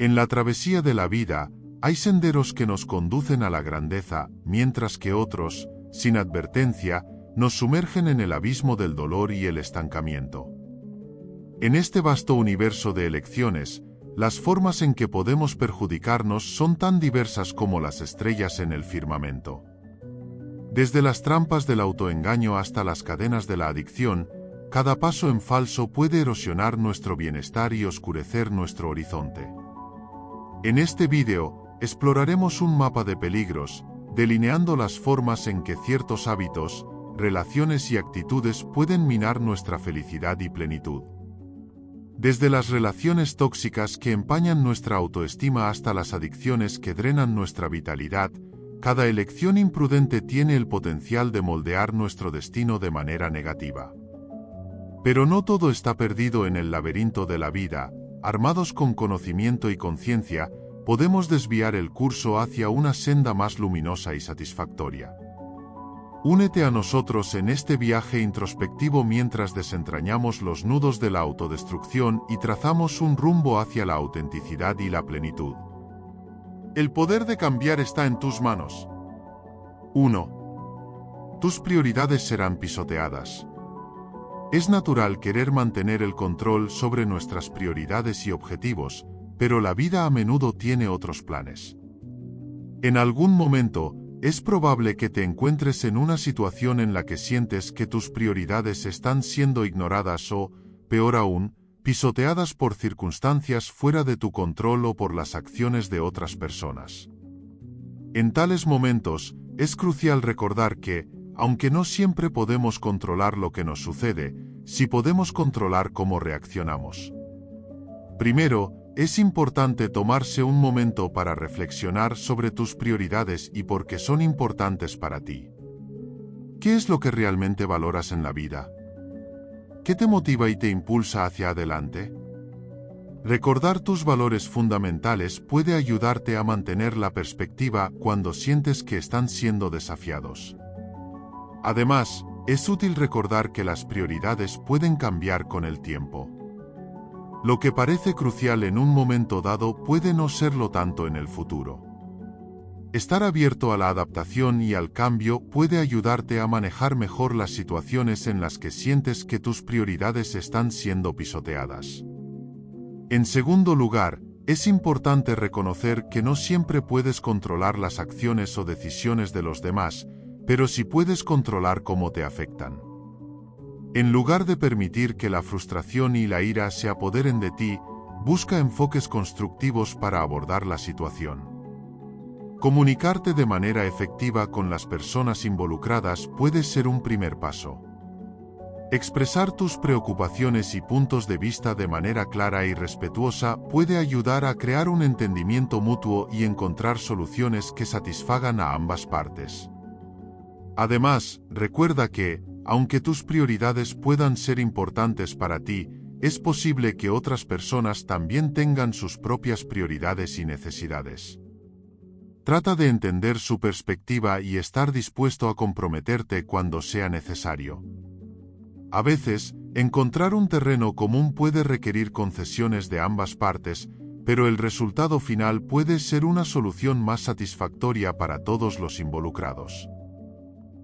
En la travesía de la vida, hay senderos que nos conducen a la grandeza, mientras que otros, sin advertencia, nos sumergen en el abismo del dolor y el estancamiento. En este vasto universo de elecciones, las formas en que podemos perjudicarnos son tan diversas como las estrellas en el firmamento. Desde las trampas del autoengaño hasta las cadenas de la adicción, cada paso en falso puede erosionar nuestro bienestar y oscurecer nuestro horizonte. En este vídeo, exploraremos un mapa de peligros, delineando las formas en que ciertos hábitos, relaciones y actitudes pueden minar nuestra felicidad y plenitud. Desde las relaciones tóxicas que empañan nuestra autoestima hasta las adicciones que drenan nuestra vitalidad, cada elección imprudente tiene el potencial de moldear nuestro destino de manera negativa. Pero no todo está perdido en el laberinto de la vida. Armados con conocimiento y conciencia, podemos desviar el curso hacia una senda más luminosa y satisfactoria. Únete a nosotros en este viaje introspectivo mientras desentrañamos los nudos de la autodestrucción y trazamos un rumbo hacia la autenticidad y la plenitud. El poder de cambiar está en tus manos. 1. Tus prioridades serán pisoteadas. Es natural querer mantener el control sobre nuestras prioridades y objetivos, pero la vida a menudo tiene otros planes. En algún momento, es probable que te encuentres en una situación en la que sientes que tus prioridades están siendo ignoradas o, peor aún, pisoteadas por circunstancias fuera de tu control o por las acciones de otras personas. En tales momentos, es crucial recordar que, aunque no siempre podemos controlar lo que nos sucede, sí podemos controlar cómo reaccionamos. Primero, es importante tomarse un momento para reflexionar sobre tus prioridades y por qué son importantes para ti. ¿Qué es lo que realmente valoras en la vida? ¿Qué te motiva y te impulsa hacia adelante? Recordar tus valores fundamentales puede ayudarte a mantener la perspectiva cuando sientes que están siendo desafiados. Además, es útil recordar que las prioridades pueden cambiar con el tiempo. Lo que parece crucial en un momento dado puede no serlo tanto en el futuro. Estar abierto a la adaptación y al cambio puede ayudarte a manejar mejor las situaciones en las que sientes que tus prioridades están siendo pisoteadas. En segundo lugar, es importante reconocer que no siempre puedes controlar las acciones o decisiones de los demás, pero sí puedes controlar cómo te afectan. En lugar de permitir que la frustración y la ira se apoderen de ti, busca enfoques constructivos para abordar la situación. Comunicarte de manera efectiva con las personas involucradas puede ser un primer paso. Expresar tus preocupaciones y puntos de vista de manera clara y respetuosa puede ayudar a crear un entendimiento mutuo y encontrar soluciones que satisfagan a ambas partes. Además, recuerda que, aunque tus prioridades puedan ser importantes para ti, es posible que otras personas también tengan sus propias prioridades y necesidades. Trata de entender su perspectiva y estar dispuesto a comprometerte cuando sea necesario. A veces, encontrar un terreno común puede requerir concesiones de ambas partes, pero el resultado final puede ser una solución más satisfactoria para todos los involucrados.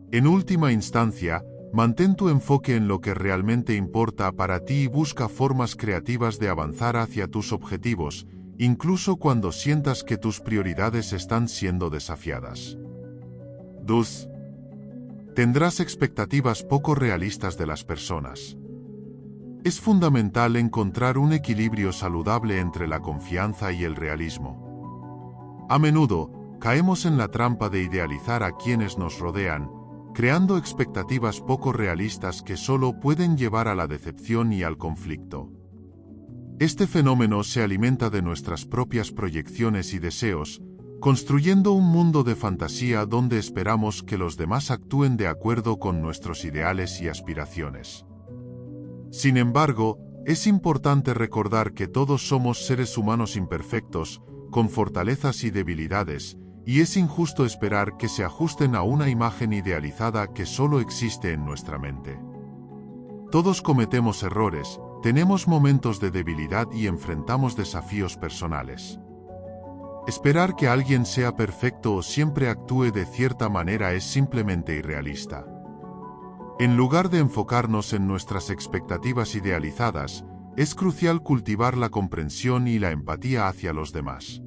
En última instancia, mantén tu enfoque en lo que realmente importa para ti y busca formas creativas de avanzar hacia tus objetivos, incluso cuando sientas que tus prioridades están siendo desafiadas. 2. Tendrás expectativas poco realistas de las personas. Es fundamental encontrar un equilibrio saludable entre la confianza y el realismo. A menudo, caemos en la trampa de idealizar a quienes nos rodean, creando expectativas poco realistas que solo pueden llevar a la decepción y al conflicto. Este fenómeno se alimenta de nuestras propias proyecciones y deseos, construyendo un mundo de fantasía donde esperamos que los demás actúen de acuerdo con nuestros ideales y aspiraciones. Sin embargo, es importante recordar que todos somos seres humanos imperfectos, con fortalezas y debilidades, y es injusto esperar que se ajusten a una imagen idealizada que solo existe en nuestra mente. Todos cometemos errores, tenemos momentos de debilidad y enfrentamos desafíos personales. Esperar que alguien sea perfecto o siempre actúe de cierta manera es simplemente irrealista. En lugar de enfocarnos en nuestras expectativas idealizadas, es crucial cultivar la comprensión y la empatía hacia los demás.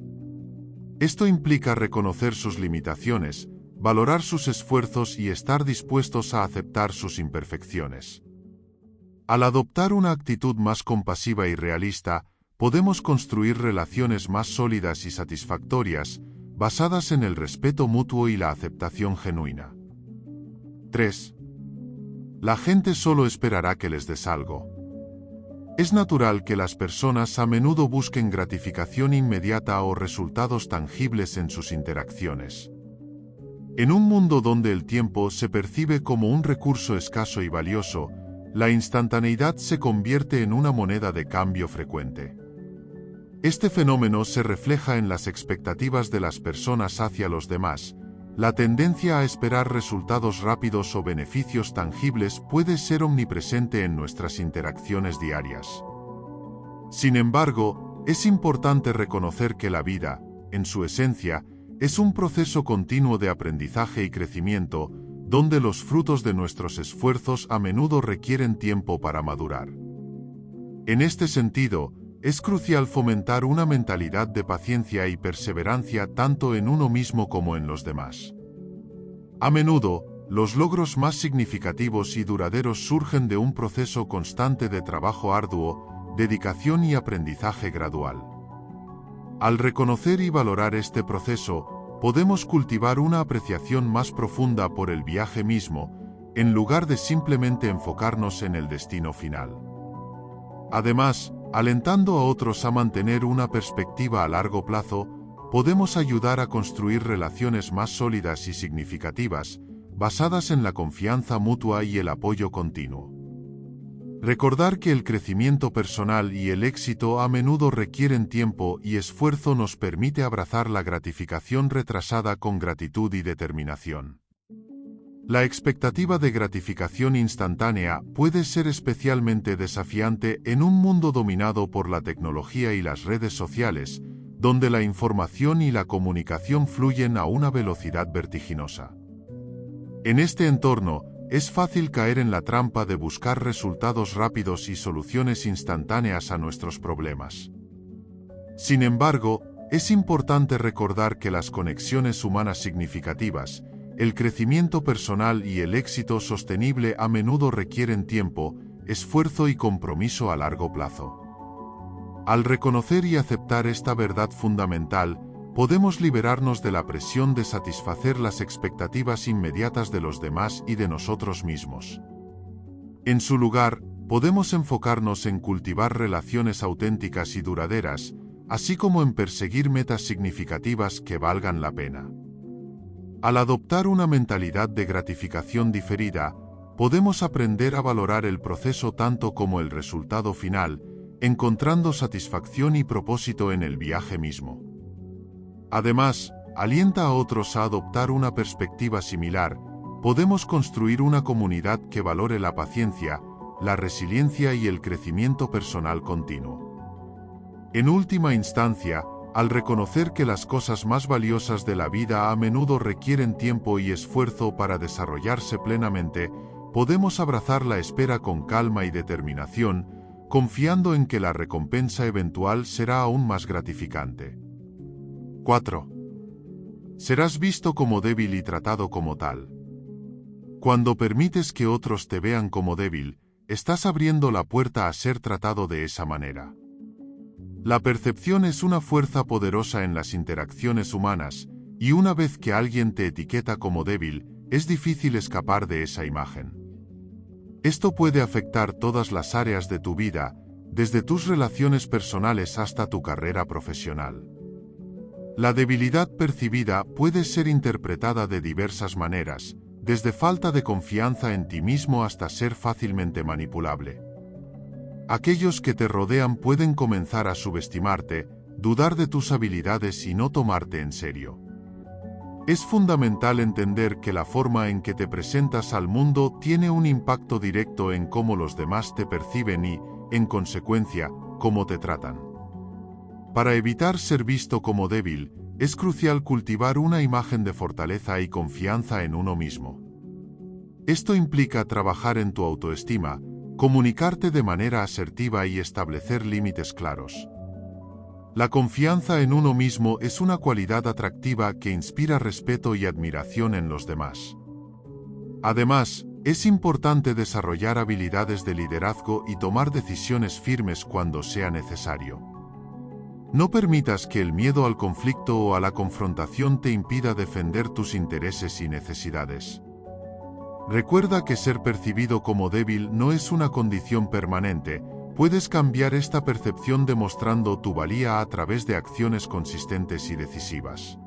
Esto implica reconocer sus limitaciones, valorar sus esfuerzos y estar dispuestos a aceptar sus imperfecciones. Al adoptar una actitud más compasiva y realista, podemos construir relaciones más sólidas y satisfactorias, basadas en el respeto mutuo y la aceptación genuina. 3. La gente solo esperará que les des algo. Es natural que las personas a menudo busquen gratificación inmediata o resultados tangibles en sus interacciones. En un mundo donde el tiempo se percibe como un recurso escaso y valioso, la instantaneidad se convierte en una moneda de cambio frecuente. Este fenómeno se refleja en las expectativas de las personas hacia los demás. La tendencia a esperar resultados rápidos o beneficios tangibles puede ser omnipresente en nuestras interacciones diarias. Sin embargo, es importante reconocer que la vida, en su esencia, es un proceso continuo de aprendizaje y crecimiento, donde los frutos de nuestros esfuerzos a menudo requieren tiempo para madurar. En este sentido, es crucial fomentar una mentalidad de paciencia y perseverancia tanto en uno mismo como en los demás. A menudo, los logros más significativos y duraderos surgen de un proceso constante de trabajo arduo, dedicación y aprendizaje gradual. Al reconocer y valorar este proceso, podemos cultivar una apreciación más profunda por el viaje mismo, en lugar de simplemente enfocarnos en el destino final. Además, alentando a otros a mantener una perspectiva a largo plazo, podemos ayudar a construir relaciones más sólidas y significativas, basadas en la confianza mutua y el apoyo continuo. Recordar que el crecimiento personal y el éxito a menudo requieren tiempo y esfuerzo nos permite abrazar la gratificación retrasada con gratitud y determinación. La expectativa de gratificación instantánea puede ser especialmente desafiante en un mundo dominado por la tecnología y las redes sociales, donde la información y la comunicación fluyen a una velocidad vertiginosa. En este entorno, es fácil caer en la trampa de buscar resultados rápidos y soluciones instantáneas a nuestros problemas. Sin embargo, es importante recordar que las conexiones humanas significativas, el crecimiento personal y el éxito sostenible a menudo requieren tiempo, esfuerzo y compromiso a largo plazo. Al reconocer y aceptar esta verdad fundamental, podemos liberarnos de la presión de satisfacer las expectativas inmediatas de los demás y de nosotros mismos. En su lugar, podemos enfocarnos en cultivar relaciones auténticas y duraderas, así como en perseguir metas significativas que valgan la pena. Al adoptar una mentalidad de gratificación diferida, podemos aprender a valorar el proceso tanto como el resultado final, encontrando satisfacción y propósito en el viaje mismo. Además, alienta a otros a adoptar una perspectiva similar. Podemos construir una comunidad que valore la paciencia, la resiliencia y el crecimiento personal continuo. En última instancia, al reconocer que las cosas más valiosas de la vida a menudo requieren tiempo y esfuerzo para desarrollarse plenamente, podemos abrazar la espera con calma y determinación, confiando en que la recompensa eventual será aún más gratificante. 4. Serás visto como débil y tratado como tal. Cuando permites que otros te vean como débil, estás abriendo la puerta a ser tratado de esa manera. La percepción es una fuerza poderosa en las interacciones humanas, y una vez que alguien te etiqueta como débil, es difícil escapar de esa imagen. Esto puede afectar todas las áreas de tu vida, desde tus relaciones personales hasta tu carrera profesional. La debilidad percibida puede ser interpretada de diversas maneras, desde falta de confianza en ti mismo hasta ser fácilmente manipulable. Aquellos que te rodean pueden comenzar a subestimarte, dudar de tus habilidades y no tomarte en serio. Es fundamental entender que la forma en que te presentas al mundo tiene un impacto directo en cómo los demás te perciben y, en consecuencia, cómo te tratan. Para evitar ser visto como débil, es crucial cultivar una imagen de fortaleza y confianza en uno mismo. Esto implica trabajar en tu autoestima, comunicarte de manera asertiva y establecer límites claros. La confianza en uno mismo es una cualidad atractiva que inspira respeto y admiración en los demás. Además, es importante desarrollar habilidades de liderazgo y tomar decisiones firmes cuando sea necesario. No permitas que el miedo al conflicto o a la confrontación te impida defender tus intereses y necesidades. Recuerda que ser percibido como débil no es una condición permanente. Puedes cambiar esta percepción demostrando tu valía a través de acciones consistentes y decisivas.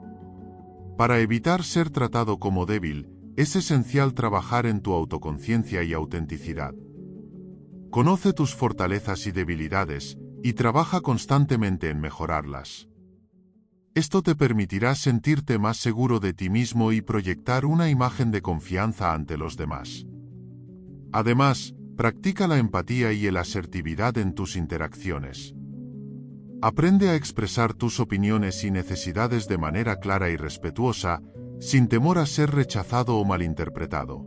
Para evitar ser tratado como débil, es esencial trabajar en tu autoconciencia y autenticidad. Conoce tus fortalezas y debilidades, y trabaja constantemente en mejorarlas. Esto te permitirá sentirte más seguro de ti mismo y proyectar una imagen de confianza ante los demás. Además, practica la empatía y la asertividad en tus interacciones. Aprende a expresar tus opiniones y necesidades de manera clara y respetuosa, sin temor a ser rechazado o malinterpretado.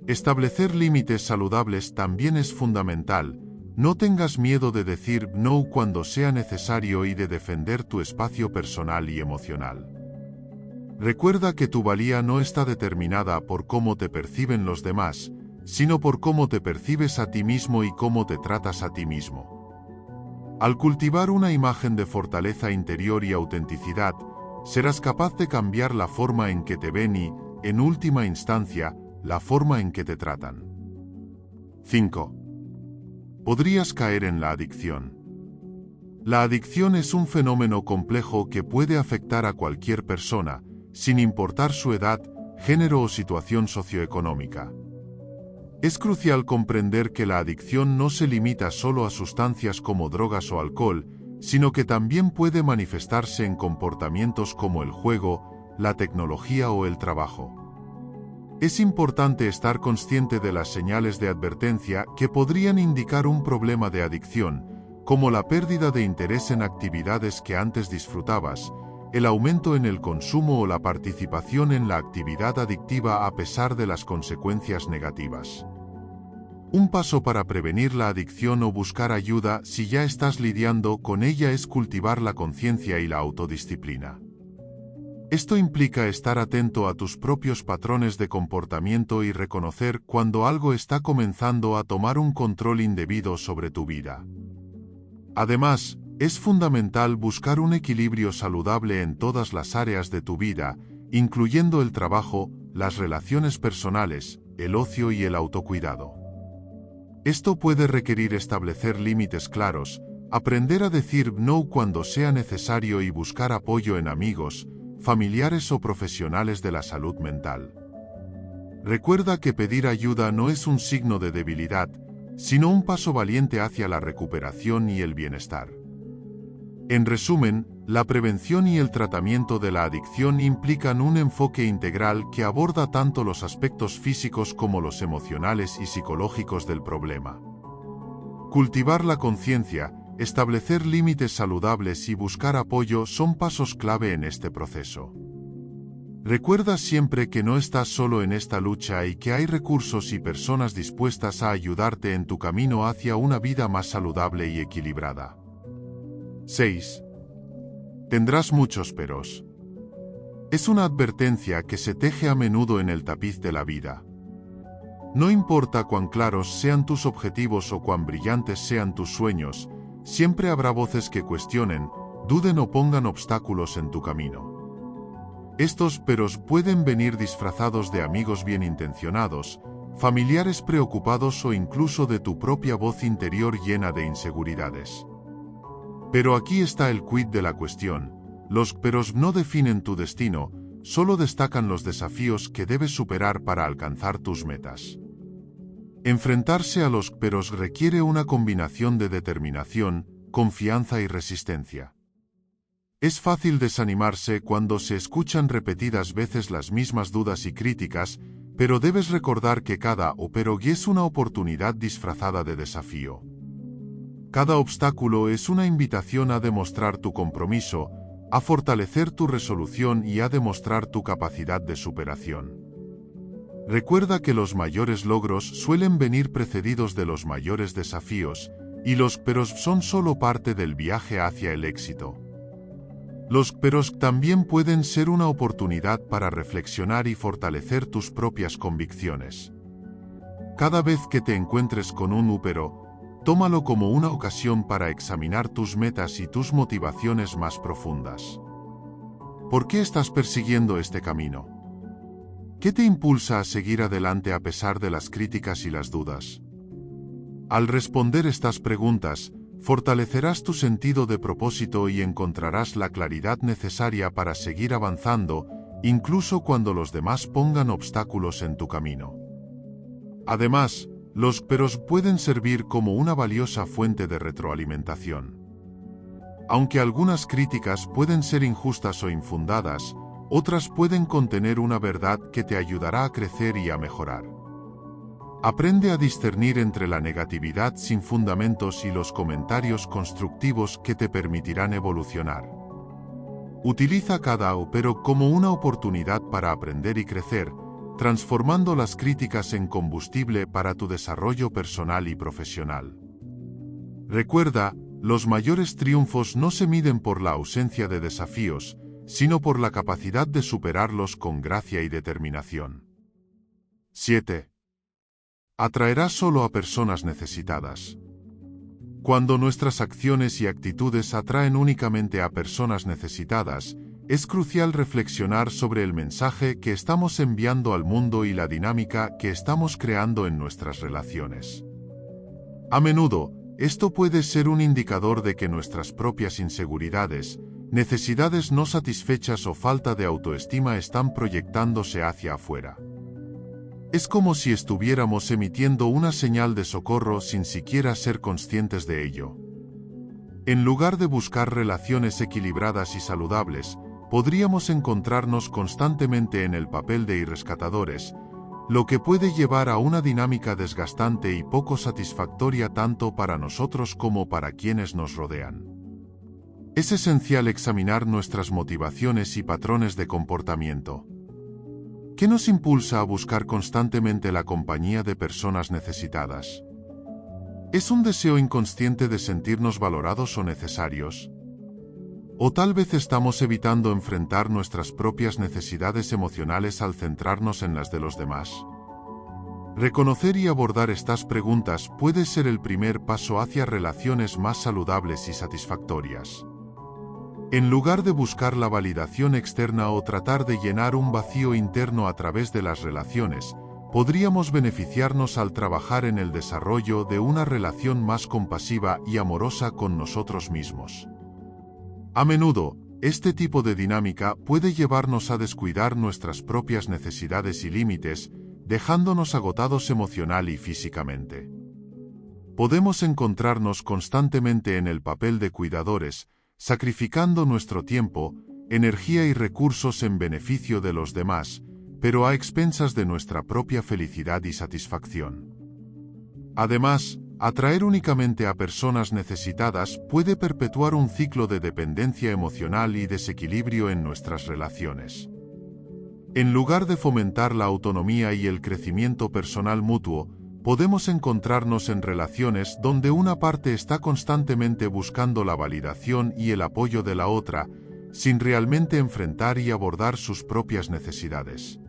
Establecer límites saludables también es fundamental. No tengas miedo de decir no cuando sea necesario y de defender tu espacio personal y emocional. Recuerda que tu valía no está determinada por cómo te perciben los demás, sino por cómo te percibes a ti mismo y cómo te tratas a ti mismo. Al cultivar una imagen de fortaleza interior y autenticidad, serás capaz de cambiar la forma en que te ven y, en última instancia, la forma en que te tratan. 5. Podrías caer en la adicción. La adicción es un fenómeno complejo que puede afectar a cualquier persona, sin importar su edad, género o situación socioeconómica. Es crucial comprender que la adicción no se limita solo a sustancias como drogas o alcohol, sino que también puede manifestarse en comportamientos como el juego, la tecnología o el trabajo. Es importante estar consciente de las señales de advertencia que podrían indicar un problema de adicción, como la pérdida de interés en actividades que antes disfrutabas, el aumento en el consumo o la participación en la actividad adictiva a pesar de las consecuencias negativas. Un paso para prevenir la adicción o buscar ayuda si ya estás lidiando con ella es cultivar la conciencia y la autodisciplina. Esto implica estar atento a tus propios patrones de comportamiento y reconocer cuando algo está comenzando a tomar un control indebido sobre tu vida. Además, es fundamental buscar un equilibrio saludable en todas las áreas de tu vida, incluyendo el trabajo, las relaciones personales, el ocio y el autocuidado. Esto puede requerir establecer límites claros, aprender a decir no cuando sea necesario y buscar apoyo en amigos, familiares o profesionales de la salud mental. Recuerda que pedir ayuda no es un signo de debilidad, sino un paso valiente hacia la recuperación y el bienestar. En resumen, la prevención y el tratamiento de la adicción implican un enfoque integral que aborda tanto los aspectos físicos como los emocionales y psicológicos del problema. Cultivar la conciencia, establecer límites saludables y buscar apoyo son pasos clave en este proceso. Recuerda siempre que no estás solo en esta lucha y que hay recursos y personas dispuestas a ayudarte en tu camino hacia una vida más saludable y equilibrada. 6. Tendrás muchos peros. Es una advertencia que se teje a menudo en el tapiz de la vida. No importa cuán claros sean tus objetivos o cuán brillantes sean tus sueños, siempre habrá voces que cuestionen, duden o pongan obstáculos en tu camino. Estos peros pueden venir disfrazados de amigos bien intencionados, familiares preocupados o incluso de tu propia voz interior llena de inseguridades. Pero aquí está el quid de la cuestión: los peros no definen tu destino, solo destacan los desafíos que debes superar para alcanzar tus metas. Enfrentarse a los peros requiere una combinación de determinación, confianza y resistencia. Es fácil desanimarse cuando se escuchan repetidas veces las mismas dudas y críticas, pero debes recordar que cada pero es una oportunidad disfrazada de desafío. Cada obstáculo es una invitación a demostrar tu compromiso, a fortalecer tu resolución y a demostrar tu capacidad de superación. Recuerda que los mayores logros suelen venir precedidos de los mayores desafíos, y los peros son solo parte del viaje hacia el éxito. Los peros también pueden ser una oportunidad para reflexionar y fortalecer tus propias convicciones. Cada vez que te encuentres con un pero, tómalo como una ocasión para examinar tus metas y tus motivaciones más profundas. ¿Por qué estás persiguiendo este camino? ¿Qué te impulsa a seguir adelante a pesar de las críticas y las dudas? Al responder estas preguntas, fortalecerás tu sentido de propósito y encontrarás la claridad necesaria para seguir avanzando, incluso cuando los demás pongan obstáculos en tu camino. Además, los peros pueden servir como una valiosa fuente de retroalimentación. Aunque algunas críticas pueden ser injustas o infundadas, otras pueden contener una verdad que te ayudará a crecer y a mejorar. Aprende a discernir entre la negatividad sin fundamentos y los comentarios constructivos que te permitirán evolucionar. Utiliza cada pero como una oportunidad para aprender y crecer, transformando las críticas en combustible para tu desarrollo personal y profesional. Recuerda, los mayores triunfos no se miden por la ausencia de desafíos, sino por la capacidad de superarlos con gracia y determinación. 7. Atraerás solo a personas necesitadas. Cuando nuestras acciones y actitudes atraen únicamente a personas necesitadas, es crucial reflexionar sobre el mensaje que estamos enviando al mundo y la dinámica que estamos creando en nuestras relaciones. A menudo, esto puede ser un indicador de que nuestras propias inseguridades, necesidades no satisfechas o falta de autoestima están proyectándose hacia afuera. Es como si estuviéramos emitiendo una señal de socorro sin siquiera ser conscientes de ello. En lugar de buscar relaciones equilibradas y saludables, podríamos encontrarnos constantemente en el papel de irrescatadores, lo que puede llevar a una dinámica desgastante y poco satisfactoria tanto para nosotros como para quienes nos rodean. Es esencial examinar nuestras motivaciones y patrones de comportamiento. ¿Qué nos impulsa a buscar constantemente la compañía de personas necesitadas? ¿Es un deseo inconsciente de sentirnos valorados o necesarios? ¿O tal vez estamos evitando enfrentar nuestras propias necesidades emocionales al centrarnos en las de los demás? Reconocer y abordar estas preguntas puede ser el primer paso hacia relaciones más saludables y satisfactorias. En lugar de buscar la validación externa o tratar de llenar un vacío interno a través de las relaciones, podríamos beneficiarnos al trabajar en el desarrollo de una relación más compasiva y amorosa con nosotros mismos. A menudo, este tipo de dinámica puede llevarnos a descuidar nuestras propias necesidades y límites, dejándonos agotados emocional y físicamente. Podemos encontrarnos constantemente en el papel de cuidadores, sacrificando nuestro tiempo, energía y recursos en beneficio de los demás, pero a expensas de nuestra propia felicidad y satisfacción. Además, atraer únicamente a personas necesitadas puede perpetuar un ciclo de dependencia emocional y desequilibrio en nuestras relaciones. En lugar de fomentar la autonomía y el crecimiento personal mutuo, podemos encontrarnos en relaciones donde una parte está constantemente buscando la validación y el apoyo de la otra, sin realmente enfrentar y abordar sus propias necesidades.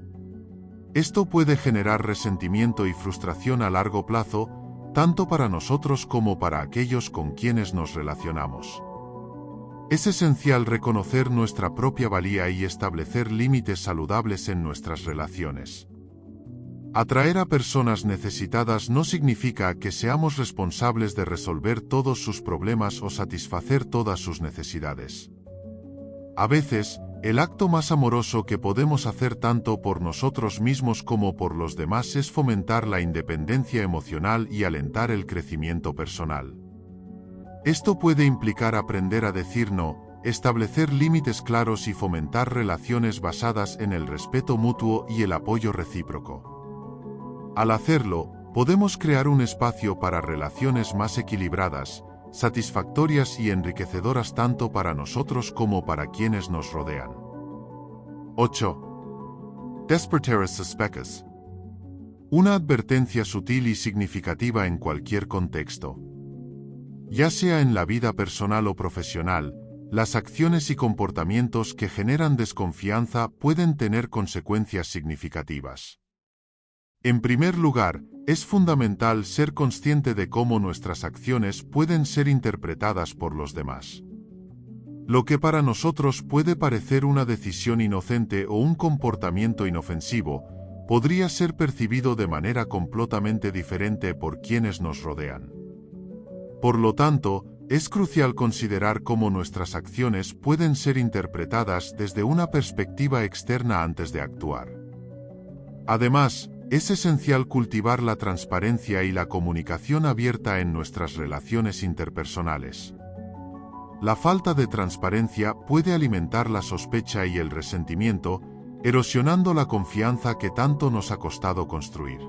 Esto puede generar resentimiento y frustración a largo plazo, tanto para nosotros como para aquellos con quienes nos relacionamos. Es esencial reconocer nuestra propia valía y establecer límites saludables en nuestras relaciones. Atraer a personas necesitadas no significa que seamos responsables de resolver todos sus problemas o satisfacer todas sus necesidades. A veces, el acto más amoroso que podemos hacer tanto por nosotros mismos como por los demás es fomentar la independencia emocional y alentar el crecimiento personal. Esto puede implicar aprender a decir no, establecer límites claros y fomentar relaciones basadas en el respeto mutuo y el apoyo recíproco. Al hacerlo, podemos crear un espacio para relaciones más equilibradas, satisfactorias y enriquecedoras tanto para nosotros como para quienes nos rodean. 8. Despertares suspectus. Una advertencia sutil y significativa en cualquier contexto. Ya sea en la vida personal o profesional, las acciones y comportamientos que generan desconfianza pueden tener consecuencias significativas. En primer lugar, es fundamental ser consciente de cómo nuestras acciones pueden ser interpretadas por los demás. Lo que para nosotros puede parecer una decisión inocente o un comportamiento inofensivo, podría ser percibido de manera completamente diferente por quienes nos rodean. Por lo tanto, es crucial considerar cómo nuestras acciones pueden ser interpretadas desde una perspectiva externa antes de actuar. Además, es esencial cultivar la transparencia y la comunicación abierta en nuestras relaciones interpersonales. La falta de transparencia puede alimentar la sospecha y el resentimiento, erosionando la confianza que tanto nos ha costado construir.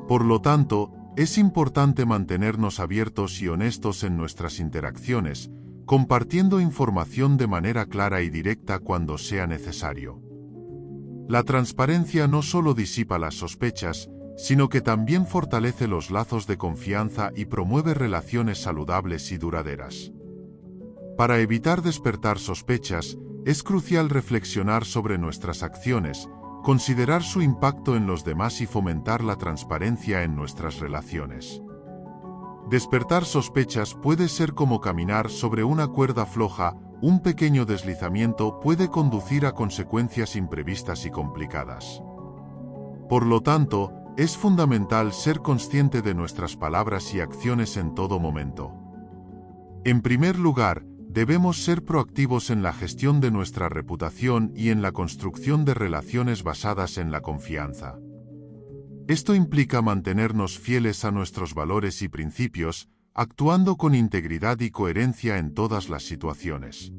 Por lo tanto, es importante mantenernos abiertos y honestos en nuestras interacciones, compartiendo información de manera clara y directa cuando sea necesario. La transparencia no solo disipa las sospechas, sino que también fortalece los lazos de confianza y promueve relaciones saludables y duraderas. Para evitar despertar sospechas, es crucial reflexionar sobre nuestras acciones, considerar su impacto en los demás y fomentar la transparencia en nuestras relaciones. Despertar sospechas puede ser como caminar sobre una cuerda floja. Un pequeño deslizamiento puede conducir a consecuencias imprevistas y complicadas. Por lo tanto, es fundamental ser consciente de nuestras palabras y acciones en todo momento. En primer lugar, debemos ser proactivos en la gestión de nuestra reputación y en la construcción de relaciones basadas en la confianza. Esto implica mantenernos fieles a nuestros valores y principios, actuando con integridad y coherencia en todas las situaciones.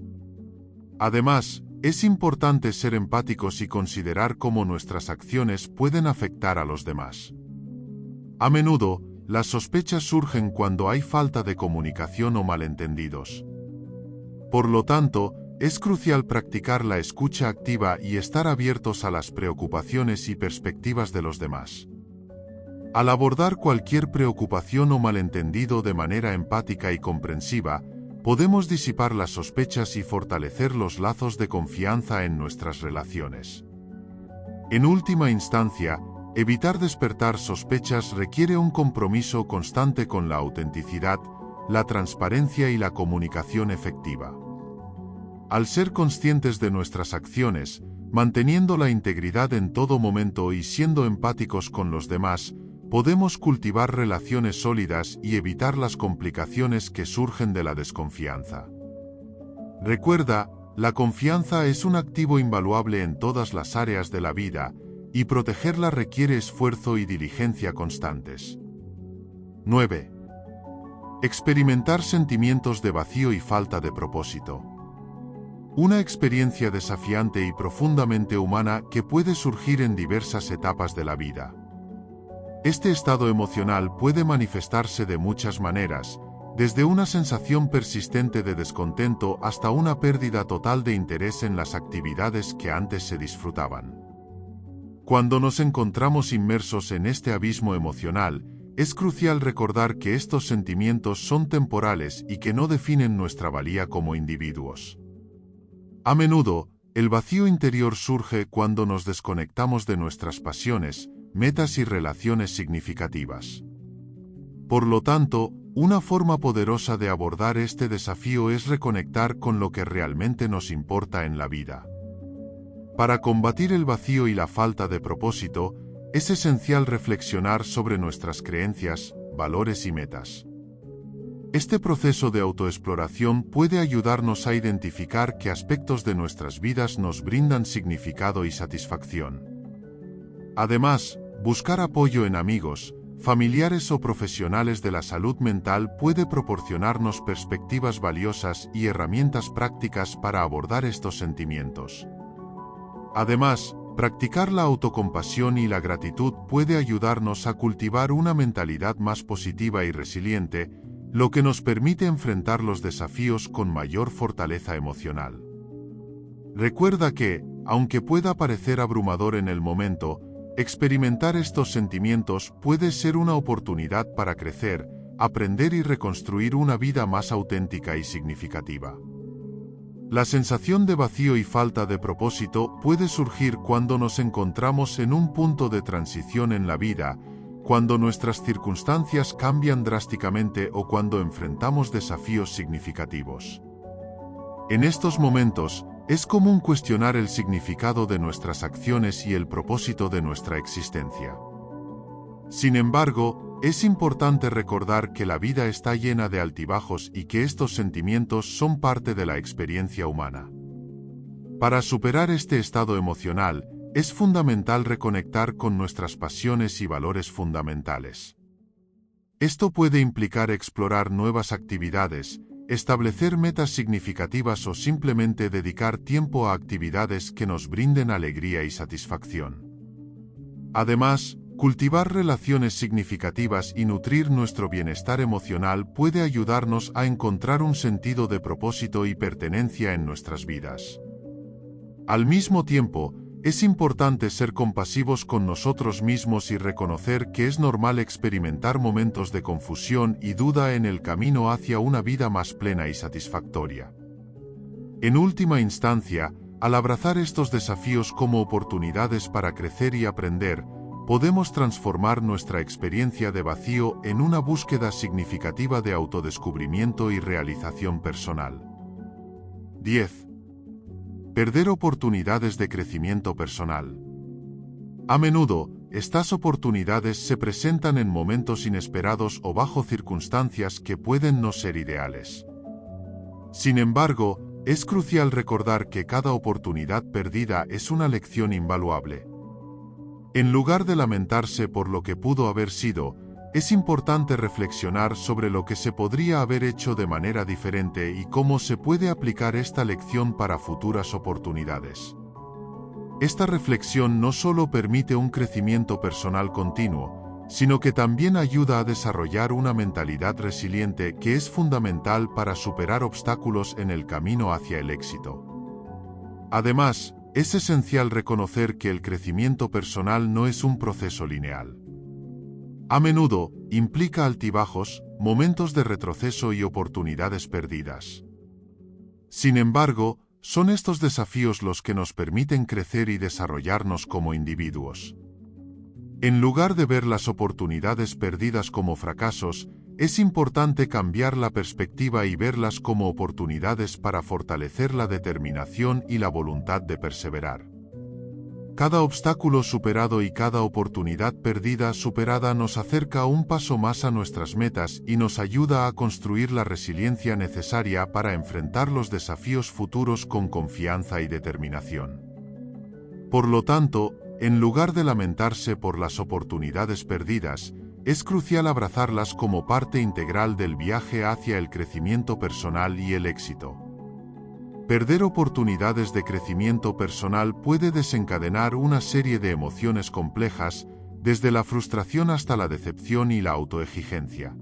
Además, es importante ser empáticos y considerar cómo nuestras acciones pueden afectar a los demás. A menudo, las sospechas surgen cuando hay falta de comunicación o malentendidos. Por lo tanto, es crucial practicar la escucha activa y estar abiertos a las preocupaciones y perspectivas de los demás. Al abordar cualquier preocupación o malentendido de manera empática y comprensiva, podemos disipar las sospechas y fortalecer los lazos de confianza en nuestras relaciones. En última instancia, evitar despertar sospechas requiere un compromiso constante con la autenticidad, la transparencia y la comunicación efectiva. Al ser conscientes de nuestras acciones, manteniendo la integridad en todo momento y siendo empáticos con los demás, podemos cultivar relaciones sólidas y evitar las complicaciones que surgen de la desconfianza. Recuerda, la confianza es un activo invaluable en todas las áreas de la vida, y protegerla requiere esfuerzo y diligencia constantes. 9. Experimentar sentimientos de vacío y falta de propósito. Una experiencia desafiante y profundamente humana que puede surgir en diversas etapas de la vida. Este estado emocional puede manifestarse de muchas maneras, desde una sensación persistente de descontento hasta una pérdida total de interés en las actividades que antes se disfrutaban. Cuando nos encontramos inmersos en este abismo emocional, es crucial recordar que estos sentimientos son temporales y que no definen nuestra valía como individuos. A menudo, el vacío interior surge cuando nos desconectamos de nuestras pasiones, metas y relaciones significativas. Por lo tanto, una forma poderosa de abordar este desafío es reconectar con lo que realmente nos importa en la vida. Para combatir el vacío y la falta de propósito, es esencial reflexionar sobre nuestras creencias, valores y metas. Este proceso de autoexploración puede ayudarnos a identificar qué aspectos de nuestras vidas nos brindan significado y satisfacción. Además, buscar apoyo en amigos, familiares o profesionales de la salud mental puede proporcionarnos perspectivas valiosas y herramientas prácticas para abordar estos sentimientos. Además, practicar la autocompasión y la gratitud puede ayudarnos a cultivar una mentalidad más positiva y resiliente, lo que nos permite enfrentar los desafíos con mayor fortaleza emocional. Recuerda que, aunque pueda parecer abrumador en el momento, experimentar estos sentimientos puede ser una oportunidad para crecer, aprender y reconstruir una vida más auténtica y significativa. La sensación de vacío y falta de propósito puede surgir cuando nos encontramos en un punto de transición en la vida, cuando nuestras circunstancias cambian drásticamente o cuando enfrentamos desafíos significativos. En estos momentos, es común cuestionar el significado de nuestras acciones y el propósito de nuestra existencia. Sin embargo, es importante recordar que la vida está llena de altibajos y que estos sentimientos son parte de la experiencia humana. Para superar este estado emocional, es fundamental reconectar con nuestras pasiones y valores fundamentales. Esto puede implicar explorar nuevas actividades, establecer metas significativas o simplemente dedicar tiempo a actividades que nos brinden alegría y satisfacción. Además, cultivar relaciones significativas y nutrir nuestro bienestar emocional puede ayudarnos a encontrar un sentido de propósito y pertenencia en nuestras vidas. Al mismo tiempo, es importante ser compasivos con nosotros mismos y reconocer que es normal experimentar momentos de confusión y duda en el camino hacia una vida más plena y satisfactoria. En última instancia, al abrazar estos desafíos como oportunidades para crecer y aprender, podemos transformar nuestra experiencia de vacío en una búsqueda significativa de autodescubrimiento y realización personal. 10. Perder oportunidades de crecimiento personal. A menudo, estas oportunidades se presentan en momentos inesperados o bajo circunstancias que pueden no ser ideales. Sin embargo, es crucial recordar que cada oportunidad perdida es una lección invaluable. En lugar de lamentarse por lo que pudo haber sido, es importante reflexionar sobre lo que se podría haber hecho de manera diferente y cómo se puede aplicar esta lección para futuras oportunidades. Esta reflexión no solo permite un crecimiento personal continuo, sino que también ayuda a desarrollar una mentalidad resiliente que es fundamental para superar obstáculos en el camino hacia el éxito. Además, es esencial reconocer que el crecimiento personal no es un proceso lineal. A menudo, implica altibajos, momentos de retroceso y oportunidades perdidas. Sin embargo, son estos desafíos los que nos permiten crecer y desarrollarnos como individuos. En lugar de ver las oportunidades perdidas como fracasos, es importante cambiar la perspectiva y verlas como oportunidades para fortalecer la determinación y la voluntad de perseverar. Cada obstáculo superado y cada oportunidad perdida superada nos acerca un paso más a nuestras metas y nos ayuda a construir la resiliencia necesaria para enfrentar los desafíos futuros con confianza y determinación. Por lo tanto, en lugar de lamentarse por las oportunidades perdidas, es crucial abrazarlas como parte integral del viaje hacia el crecimiento personal y el éxito. Perder oportunidades de crecimiento personal puede desencadenar una serie de emociones complejas, desde la frustración hasta la decepción y la autoexigencia.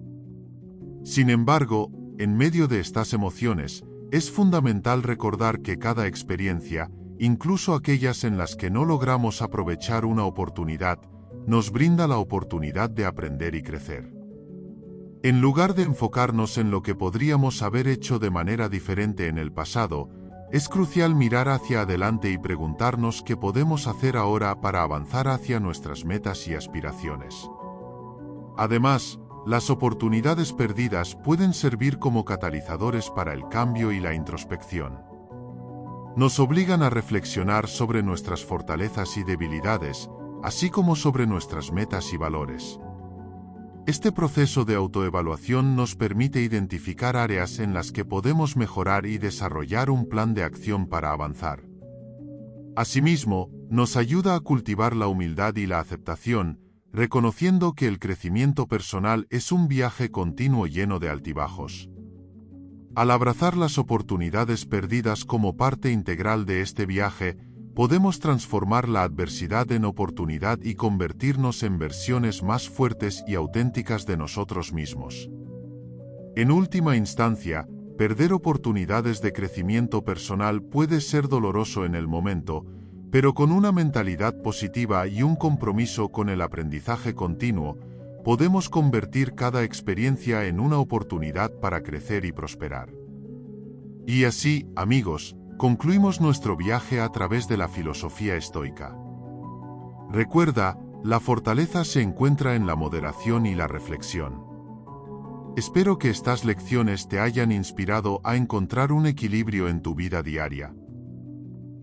Sin embargo, en medio de estas emociones, es fundamental recordar que cada experiencia, incluso aquellas en las que no logramos aprovechar una oportunidad, nos brinda la oportunidad de aprender y crecer. En lugar de enfocarnos en lo que podríamos haber hecho de manera diferente en el pasado, es crucial mirar hacia adelante y preguntarnos qué podemos hacer ahora para avanzar hacia nuestras metas y aspiraciones. Además, las oportunidades perdidas pueden servir como catalizadores para el cambio y la introspección. Nos obligan a reflexionar sobre nuestras fortalezas y debilidades, así como sobre nuestras metas y valores. Este proceso de autoevaluación nos permite identificar áreas en las que podemos mejorar y desarrollar un plan de acción para avanzar. Asimismo, nos ayuda a cultivar la humildad y la aceptación, reconociendo que el crecimiento personal es un viaje continuo lleno de altibajos. Al abrazar las oportunidades perdidas como parte integral de este viaje, podemos transformar la adversidad en oportunidad y convertirnos en versiones más fuertes y auténticas de nosotros mismos. En última instancia, perder oportunidades de crecimiento personal puede ser doloroso en el momento, pero con una mentalidad positiva y un compromiso con el aprendizaje continuo, podemos convertir cada experiencia en una oportunidad para crecer y prosperar. Y así, amigos, concluimos nuestro viaje a través de la filosofía estoica. Recuerda, la fortaleza se encuentra en la moderación y la reflexión. Espero que estas lecciones te hayan inspirado a encontrar un equilibrio en tu vida diaria.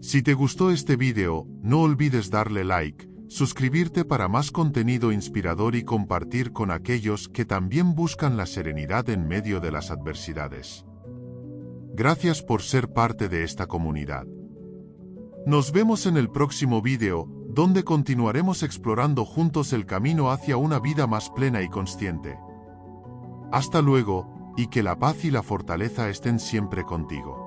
Si te gustó este vídeo, no olvides darle like, suscribirte para más contenido inspirador y compartir con aquellos que también buscan la serenidad en medio de las adversidades. Gracias por ser parte de esta comunidad. Nos vemos en el próximo vídeo, donde continuaremos explorando juntos el camino hacia una vida más plena y consciente. Hasta luego, y que la paz y la fortaleza estén siempre contigo.